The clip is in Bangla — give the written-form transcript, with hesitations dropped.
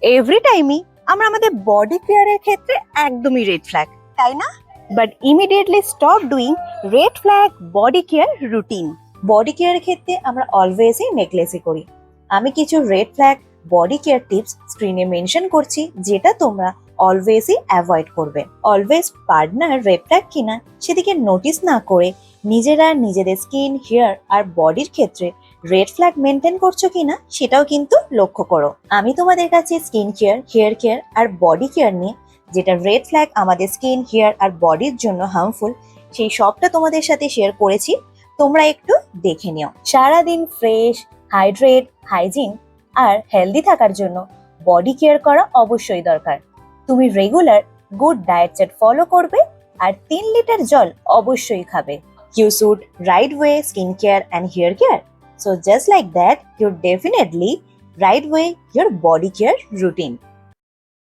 এভরি টাইমই আমরা আমাদের বডি কেয়ারের ক্ষেত্রে একদমই রেড ফ্ল্যাগ, তাই না? But immediately stop doing red flag body care routine. Body কেয়ারের ক্ষেত্রে আমরা অলওয়েজই নেগলেক্ট করি। আমি কিছু red flag body care tips স্ক্রিনে মেনশন করছি, যেটা তোমরা অলওয়েজই অ্যাভয়েড করবে। অলওয়েজ পার্টনার রেড ফ্ল্যাগ কিনা সেদিকে নোটিস না করে নিজেরা নিজেদের স্কিন, হেয়ার আর বডির ক্ষেত্রে রেড ফ্ল্যাগ মেনটেন করছো কিনা সেটাও কিন্তু লক্ষ্য করো। আমি তোমাদের কাছে স্কিন কেয়ার, হেয়ার কেয়ার আর বডি কেয়ার নিয়ে যেটা রেড ফ্ল্যাগ আমাদের স্কিন, হেয়ার আর বডির জন্য হার্মফুল, সেই সবটা তোমাদের সাথে শেয়ার করেছি। তোমরা একটু দেখে নিও। সারাদিন ফ্রেশ, হাইড্রেট, হাইজিন আর হেলদি থাকার জন্য বডি কেয়ার করা অবশ্যই দরকার। তুমি regular good diet chart follow করবে আর 3 লিটার জল অবশ্যই খাবে। You should right way skincare and hair care. So just like that, you definitely right way your body care routine.